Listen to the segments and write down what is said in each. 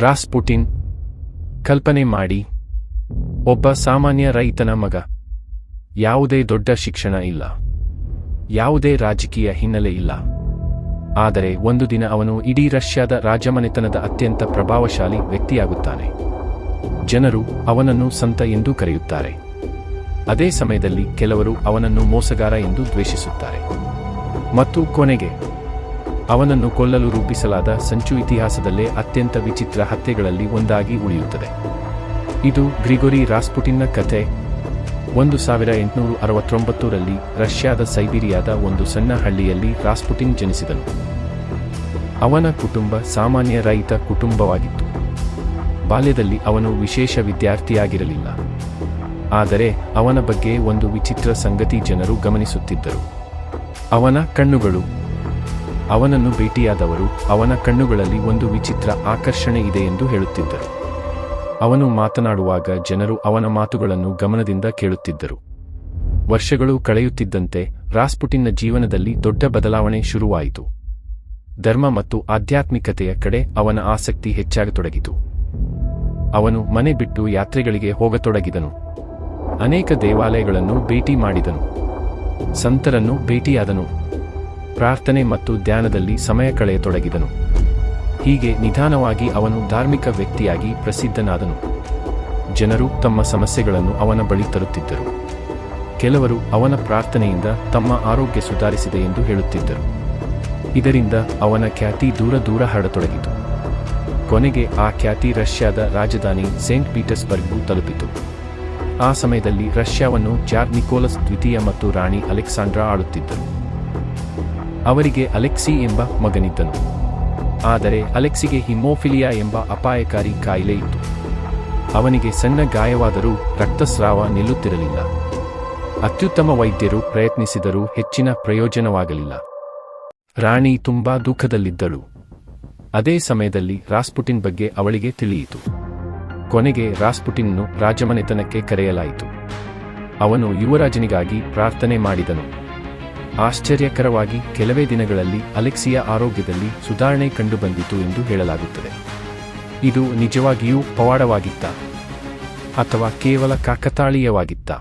ರಾಸ್ಪುಟಿನ್. ಕಲ್ಪನೆ ಮಾಡಿ, ಒಬ್ಬ ಸಾಮಾನ್ಯ ರೈತನ ಮಗ. ಯಾವುದೇ ದೊಡ್ಡ ಶಿಕ್ಷಣ ಇಲ್ಲ, ಯಾವುದೇ ರಾಜಕೀಯ ಹಿನ್ನೆಲೆ ಇಲ್ಲ. ಆದರೆ ಒಂದು ದಿನ ಅವನು ಇಡೀ ರಷ್ಯಾದ ರಾಜಮನೆತನದ ಅತ್ಯಂತ ಪ್ರಭಾವಶಾಲಿ ವ್ಯಕ್ತಿಯಾಗುತ್ತಾನೆ. ಜನರು ಅವನನ್ನು ಸಂತ ಎಂದು ಕರೆಯುತ್ತಾರೆ. ಅದೇ ಸಮಯದಲ್ಲಿ ಕೆಲವರು ಅವನನ್ನು ಮೋಸಗಾರ ಎಂದು ದ್ವೇಷಿಸುತ್ತಾರೆ. ಮತ್ತು ಕೊನೆಗೆ ಅವನನ್ನು ಕೊಲ್ಲಲು ರೂಪಿಸಲಾದ ಸಂಚು ಇತಿಹಾಸದಲ್ಲೇ ಅತ್ಯಂತ ವಿಚಿತ್ರ ಹತ್ಯೆಗಳಲ್ಲಿ ಒಂದಾಗಿ ಉಳಿಯುತ್ತದೆ. ಇದು ಗ್ರಿಗೋರಿ ರಾಸ್ಪುಟಿನ್ನ ಕಥೆ. 1869ರಲ್ಲಿ ರಷ್ಯಾದ ಸೈಬೀರಿಯಾದ ಒಂದು ಸಣ್ಣ ಹಳ್ಳಿಯಲ್ಲಿ ರಾಸ್ಪುಟಿನ್ ಜನಿಸಿದನು. ಅವನ ಕುಟುಂಬ ಸಾಮಾನ್ಯ ರೈತ ಕುಟುಂಬವಾಗಿತ್ತು. ಬಾಲ್ಯದಲ್ಲಿ ಅವನು ವಿಶೇಷ ವಿದ್ಯಾರ್ಥಿಯಾಗಿರಲಿಲ್ಲ. ಆದರೆ ಅವನ ಬಗ್ಗೆ ಒಂದು ವಿಚಿತ್ರ ಸಂಗತಿ ಜನರು ಗಮನಿಸುತ್ತಿದ್ದರು. ಅವನ ಕಣ್ಣುಗಳು. ಅವನನ್ನು ಭೇಟಿಯಾದವರು ಅವನ ಕಣ್ಣುಗಳಲ್ಲಿ ಒಂದು ವಿಚಿತ್ರ ಆಕರ್ಷಣೆ ಇದೆ ಎಂದು ಹೇಳುತ್ತಿದ್ದರು. ಅವನು ಮಾತನಾಡುವಾಗ ಜನರು ಅವನ ಮಾತುಗಳನ್ನು ಗಮನದಿಂದ ಕೇಳುತ್ತಿದ್ದರು. ವರ್ಷಗಳು ಕಳೆಯುತ್ತಿದ್ದಂತೆ ರಾಸ್ಪುಟಿನ್ನ ಜೀವನದಲ್ಲಿ ದೊಡ್ಡ ಬದಲಾವಣೆ ಶುರುವಾಯಿತು. ಧರ್ಮ ಮತ್ತು ಆಧ್ಯಾತ್ಮಿಕತೆಯ ಕಡೆ ಅವನ ಆಸಕ್ತಿ ಹೆಚ್ಚಾಗತೊಡಗಿತು. ಅವನು ಮನೆ ಬಿಟ್ಟು ಯಾತ್ರೆಗಳಿಗೆ ಹೋಗತೊಡಗಿದನು. ಅನೇಕ ದೇವಾಲಯಗಳನ್ನು ಭೇಟಿ ಮಾಡಿದನು. ಸಂತರನ್ನು ಭೇಟಿಯಾದನು. ಪ್ರಾರ್ಥನೆ ಮತ್ತು ಧ್ಯಾನದಲ್ಲಿ ಸಮಯ ಕಳೆಯತೊಡಗಿದನು. ಹೀಗೆ ನಿಧಾನವಾಗಿ ಅವನು ಧಾರ್ಮಿಕ ವ್ಯಕ್ತಿಯಾಗಿ ಪ್ರಸಿದ್ಧನಾದನು. ಜನರು ತಮ್ಮ ಸಮಸ್ಯೆಗಳನ್ನು ಅವನ ಬಳಿ ತರುತ್ತಿದ್ದರು. ಕೆಲವರು ಅವನ ಪ್ರಾರ್ಥನೆಯಿಂದ ತಮ್ಮ ಆರೋಗ್ಯ ಸುಧಾರಿಸಿದೆ ಎಂದು ಹೇಳುತ್ತಿದ್ದರು. ಇದರಿಂದ ಅವನ ಖ್ಯಾತಿ ದೂರ ದೂರ ಹರಡತೊಡಗಿತು. ಕೊನೆಗೆ ಆ ಖ್ಯಾತಿ ರಷ್ಯಾದ ರಾಜಧಾನಿ ಸೇಂಟ್ ಪೀಟರ್ಸ್ಬರ್ಗ್ಗೂ ತಲುಪಿತು. ಆ ಸಮಯದಲ್ಲಿ ರಷ್ಯಾವನ್ನು ಜಾರ್ ನಿಕೋಲಸ್ ದ್ವಿತೀಯ ಮತ್ತು ರಾಣಿ ಅಲೆಕ್ಸಾಂಡ್ರಾ ಆಳುತ್ತಿದ್ದರು. ಅವರಿಗೆ ಅಲೆಕ್ಸಿ ಎಂಬ ಮಗನಿದ್ದನು. ಆದರೆ ಅಲೆಕ್ಸಿಗೆ ಹಿಮೋಫಿಲಿಯಾ ಎಂಬ ಅಪಾಯಕಾರಿ ಕಾಯಿಲೆ ಇತ್ತು. ಅವನಿಗೆ ಸಣ್ಣ ಗಾಯವಾದರೂ ರಕ್ತಸ್ರಾವ ನಿಲ್ಲುತ್ತಿರಲಿಲ್ಲ. ಅತ್ಯುತ್ತಮ ವೈದ್ಯರು ಪ್ರಯತ್ನಿಸಿದರೂ ಹೆಚ್ಚಿನ ಪ್ರಯೋಜನವಾಗಲಿಲ್ಲ. ರಾಣಿ ತುಂಬಾ ದುಃಖದಲ್ಲಿದ್ದಳು. ಅದೇ ಸಮಯದಲ್ಲಿ ರಾಸ್ಪುಟಿನ್ ಬಗ್ಗೆ ಅವಳಿಗೆ ತಿಳಿಯಿತು. ಕೊನೆಗೆ ರಾಸ್ಪುಟಿನ್ನನ್ನು ರಾಜಮನೆತನಕ್ಕೆ ಕರೆಯಲಾಯಿತು. ಅವನು ಯುವರಾಜನಿಗಾಗಿ ಪ್ರಾರ್ಥನೆ ಮಾಡಿದನು. ಆಶ್ಚರ್ಯಕರವಾಗಿ ಕೆಲವೇ ದಿನಗಳಲ್ಲಿ ಅಲೆಕ್ಸಿಯ ಆರೋಗ್ಯದಲ್ಲಿ ಸುಧಾರಣೆ ಕಂಡುಬಂದಿತು ಎಂದು ಹೇಳಲಾಗುತ್ತದೆ. ಇದು ನಿಜವಾಗಿಯೂ ಪವಾಡವಾಗಿತ್ತಾ ಅಥವಾ ಕೇವಲ ಕಾಕತಾಳೀಯವಾಗಿತ್ತಾ?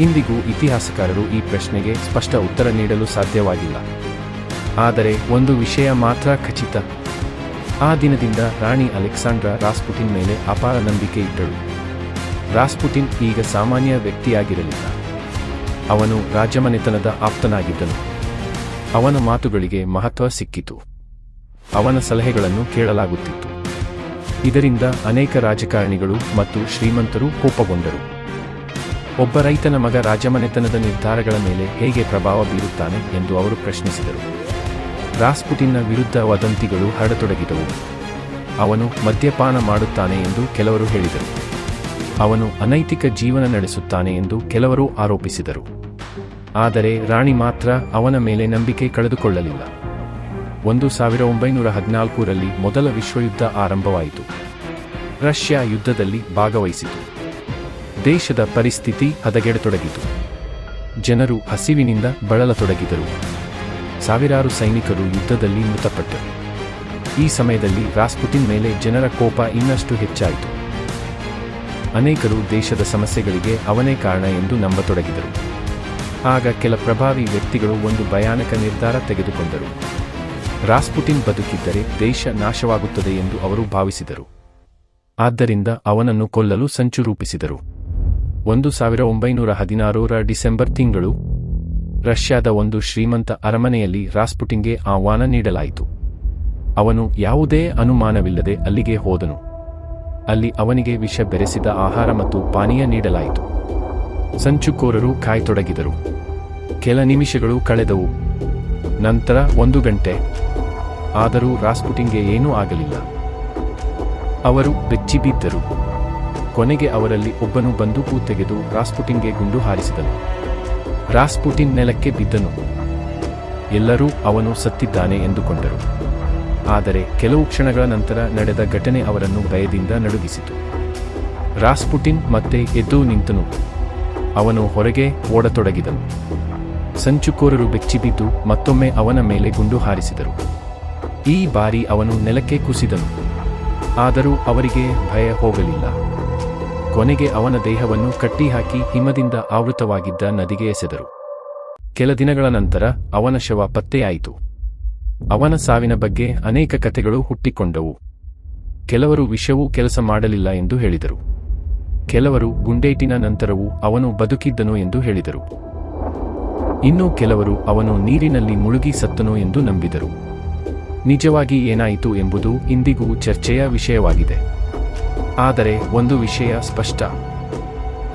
ಇಂದಿಗೂ ಇತಿಹಾಸಕಾರರು ಈ ಪ್ರಶ್ನೆಗೆ ಸ್ಪಷ್ಟ ಉತ್ತರ ನೀಡಲು ಸಾಧ್ಯವಾಗಿಲ್ಲ. ಆದರೆ ಒಂದು ವಿಷಯ ಮಾತ್ರ ಖಚಿತ. ಆ ದಿನದಿಂದ ರಾಣಿ ಅಲೆಕ್ಸಾಂಡ್ರಾ ರಾಸ್ಪುಟಿನ್ ಮೇಲೆ ಅಪಾರ ನಂಬಿಕೆ ಇಟ್ಟಳು. ರಾಸ್ಪುಟಿನ್ ಈಗ ಸಾಮಾನ್ಯ ವ್ಯಕ್ತಿಯಾಗಿರಲಿಲ್ಲ. ಅವನು ರಾಜಮನೆತನದ ಆಪ್ತನಾಗಿದ್ದನು. ಅವನ ಮಾತುಗಳಿಗೆ ಮಹತ್ವ ಸಿಕ್ಕಿತು. ಅವನ ಸಲಹೆಗಳನ್ನು ಕೇಳಲಾಗುತ್ತಿತ್ತು. ಇದರಿಂದ ಅನೇಕ ರಾಜಕಾರಣಿಗಳು ಮತ್ತು ಶ್ರೀಮಂತರು ಕೋಪಗೊಂಡರು. ಒಬ್ಬ ರೈತನ ಮಗ ರಾಜಮನೆತನದ ನಿರ್ಧಾರಗಳ ಮೇಲೆ ಹೇಗೆ ಪ್ರಭಾವ ಬೀರುತ್ತಾನೆ ಎಂದು ಅವರು ಪ್ರಶ್ನಿಸಿದರು. ರಾಸ್ಪುಟಿನ್ನ ವಿರುದ್ಧ ವದಂತಿಗಳು ಹರಡತೊಡಗಿದವು. ಅವನು ಮದ್ಯಪಾನ ಮಾಡುತ್ತಾನೆ ಎಂದು ಕೆಲವರು ಹೇಳಿದರು. ಅವನು ಅನೈತಿಕ ಜೀವನ ನಡೆಸುತ್ತಾನೆ ಎಂದು ಕೆಲವರು ಆರೋಪಿಸಿದರು. ಆದರೆ ರಾಣಿ ಮಾತ್ರ ಅವನ ಮೇಲೆ ನಂಬಿಕೆ ಕಳೆದುಕೊಳ್ಳಲಿಲ್ಲ. 1914ರಲ್ಲಿ ಮೊದಲ ವಿಶ್ವಯುದ್ಧ ಆರಂಭವಾಯಿತು. ರಷ್ಯಾ ಯುದ್ಧದಲ್ಲಿ ಭಾಗವಹಿಸಿತು. ದೇಶದ ಪರಿಸ್ಥಿತಿ ಹದಗೆಡತೊಡಗಿತು. ಜನರು ಹಸಿವಿನಿಂದ ಬಳಲತೊಡಗಿದರು. ಸಾವಿರಾರು ಸೈನಿಕರು ಯುದ್ಧದಲ್ಲಿ ಮೃತಪಟ್ಟರು. ಈ ಸಮಯದಲ್ಲಿ ರಾಸ್ಪುಟಿನ್ ಮೇಲೆ ಜನರ ಕೋಪ ಇನ್ನಷ್ಟು ಹೆಚ್ಚಾಯಿತು. ಅನೇಕರು ದೇಶದ ಸಮಸ್ಯೆಗಳಿಗೆ ಅವನೇ ಕಾರಣ ಎಂದು ನಂಬತೊಡಗಿದರು. ಆಗ ಕೆಲ ಪ್ರಭಾವಿ ವ್ಯಕ್ತಿಗಳು ಒಂದು ಭಯಾನಕ ನಿರ್ಧಾರ ತೆಗೆದುಕೊಂಡರು. ರಾಸ್ಪುಟಿನ್ ಬದುಕಿದ್ದರೆ ದೇಶ ನಾಶವಾಗುತ್ತದೆ ಎಂದು ಅವರು ಭಾವಿಸಿದರು. ಆದ್ದರಿಂದ ಅವನನ್ನು ಕೊಲ್ಲಲು ಸಂಚು ರೂಪಿಸಿದರು. 1916ರ ಡಿಸೆಂಬರ್ ತಿಂಗಳು ರಷ್ಯಾದ ಒಂದು ಶ್ರೀಮಂತ ಅರಮನೆಯಲ್ಲಿ ರಾಸ್ಪುಟಿನ್ಗೆ ಆಹ್ವಾನ ನೀಡಲಾಯಿತು. ಅವನು ಯಾವುದೇ ಅನುಮಾನವಿಲ್ಲದೆ ಅಲ್ಲಿಗೆ ಹೋದನು. ಅಲ್ಲಿ ಅವನಿಗೆ ವಿಷ ಬೆರೆಸಿದ ಆಹಾರ ಮತ್ತು ಪಾನೀಯ ನೀಡಲಾಯಿತು. ಸಂಚುಕೋರರು ಕಾಯತೊಡಗಿದರು. ಕೆಲ ನಿಮಿಷಗಳು ಕಳೆದವು. ನಂತರ 1 ಗಂಟೆ. ಆದರೂ ರಾಸ್ಪುಟಿನ್ಗೆ ಏನೂ ಆಗಲಿಲ್ಲ. ಅವರು ಬೆಚ್ಚಿಬಿದ್ದರು. ಕೊನೆಗೆ ಅವರಲ್ಲಿ ಒಬ್ಬನು ಬಂದೂಕು ತೆಗೆದು ರಾಸ್ಪುಟಿನ್ಗೆ ಗುಂಡು ಹಾರಿಸಿದನು. ರಾಸ್ಪುಟಿನ್ ನೆಲಕ್ಕೆ ಬಿದ್ದನು. ಎಲ್ಲರೂ ಅವನು ಸತ್ತಿದ್ದಾನೆ ಎಂದುಕೊಂಡರು. ಆದರೆ ಕೆಲವು ಕ್ಷಣಗಳ ನಂತರ ನಡೆದ ಘಟನೆ ಅವರನ್ನು ಭಯದಿಂದ ನಡುಗಿಸಿತು. ರಾಸ್ಪುಟಿನ್ ಮತ್ತೆ ಎದ್ದು ನಿಂತನು. ಅವನು ಹೊರಗೆ ಓಡತೊಡಗಿದನು. ಸಂಚುಕೋರರು ಬೆಚ್ಚಿಬಿದ್ದು ಮತ್ತೊಮ್ಮೆ ಅವನ ಮೇಲೆ ಗುಂಡು ಹಾರಿಸಿದರು. ಈ ಬಾರಿ ಅವನು ನೆಲಕ್ಕೆ ಕುಸಿದನು. ಆದರೂ ಅವರಿಗೆ ಭಯ ಹೋಗಲಿಲ್ಲ. ಕೊನೆಗೆ ಅವನ ದೇಹವನ್ನು ಕಟ್ಟಿಹಾಕಿ ಹಿಮದಿಂದ ಆವೃತವಾಗಿದ್ದ ನದಿಗೆ ಎಸೆದರು. ಕೆಲ ದಿನಗಳ ನಂತರ ಅವನ ಶವ ಪತ್ತೆಯಾಯಿತು. ಅವನ ಸಾವಿನ ಬಗ್ಗೆ ಅನೇಕ ಕಥೆಗಳು ಹುಟ್ಟಿಕೊಂಡವು. ಕೆಲವರು ವಿಷವು ಕೆಲಸ ಮಾಡಲಿಲ್ಲ ಎಂದು ಹೇಳಿದರು. ಕೆಲವರು ಗುಂಡೇಟಿನ ನಂತರವೂ ಅವನು ಬದುಕಿದ್ದನು ಎಂದು ಹೇಳಿದರು. ಇನ್ನು ಕೆಲವರು ಅವನು ನೀರಿನಲ್ಲಿ ಮುಳುಗಿ ಸತ್ತನು ಎಂದು ನಂಬಿದರು. ನಿಜವಾಗಿ ಏನಾಯಿತು ಎಂಬುದು ಇಂದಿಗೂ ಚರ್ಚೆಯ ವಿಷಯವಾಗಿದೆ. ಆದರೆ ಒಂದು ವಿಷಯ ಸ್ಪಷ್ಟ: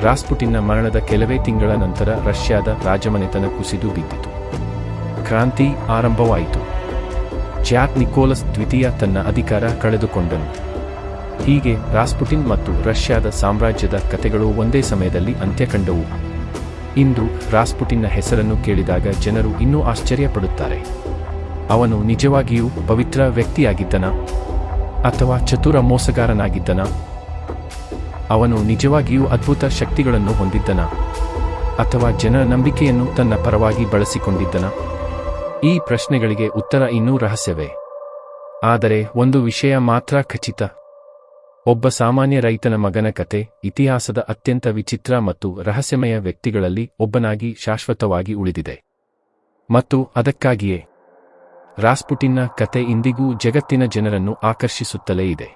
ರಾಸ್ಪುಟಿನ್ನ ಮರಣದ ಕೆಲವೇ ತಿಂಗಳ ನಂತರ ರಷ್ಯಾದ ರಾಜಮನೆತನ ಕುಸಿದು ಬಿದ್ದಿತು. ಕ್ರಾಂತಿ ಆರಂಭವಾಯಿತು. ಜ್ಯಾಕ್ ನಿಕೋಲಸ್ ದ್ವಿತೀಯ ತನ್ನ ಅಧಿಕಾರ ಕಳೆದುಕೊಂಡನು. ಹೀಗೆ ರಾಸ್ಪುಟಿನ್ ಮತ್ತು ರಷ್ಯಾದ ಸಾಮ್ರಾಜ್ಯದ ಕಥೆಗಳು ಒಂದೇ ಸಮಯದಲ್ಲಿ ಅಂತ್ಯ ಕಂಡವು. ಇಂದು ರಾಸ್ಪುಟಿನ್ನ ಹೆಸರನ್ನು ಕೇಳಿದಾಗ ಜನರು ಇನ್ನೂ ಆಶ್ಚರ್ಯಪಡುತ್ತಾರೆ. ಅವನು ನಿಜವಾಗಿಯೂ ಪವಿತ್ರ ವ್ಯಕ್ತಿಯಾಗಿದ್ದನಾ? ಅಥವಾ ಚತುರ ಮೋಸಗಾರನಾಗಿದ್ದನಾ? ಅವನು ನಿಜವಾಗಿಯೂ ಅದ್ಭುತ ಶಕ್ತಿಗಳನ್ನು ಹೊಂದಿದ್ದನಾ? ಅಥವಾ ಜನರ ನಂಬಿಕೆಯನ್ನು ತನ್ನ ಪರವಾಗಿ ಬಳಸಿಕೊಂಡಿದ್ದನಾ? ಈ ಪ್ರಶ್ನೆಗಳಿಗೆ ಉತ್ತರ ಇನ್ನೂ ರಹಸ್ಯವೇ. ಆದರೆ ಒಂದು ವಿಷಯ ಮಾತ್ರ ಖಚಿತ: ಒಬ್ಬ ಸಾಮಾನ್ಯ ರೈತನ ಮಗನ ಕತೆ ಇತಿಹಾಸದ ಅತ್ಯಂತ ವಿಚಿತ್ರ ಮತ್ತು ರಹಸ್ಯಮಯ ವ್ಯಕ್ತಿಗಳಲ್ಲಿ ಒಬ್ಬನಾಗಿ ಶಾಶ್ವತವಾಗಿ ಉಳಿದಿದೆ. ಮತ್ತು ಅದಕ್ಕಾಗಿಯೇ ರಾಸ್ಪುಟಿನ್ನ ಕತೆ ಇಂದಿಗೂ ಜಗತ್ತಿನ ಜನರನ್ನು ಆಕರ್ಷಿಸುತ್ತಲೇ ಇದೆ.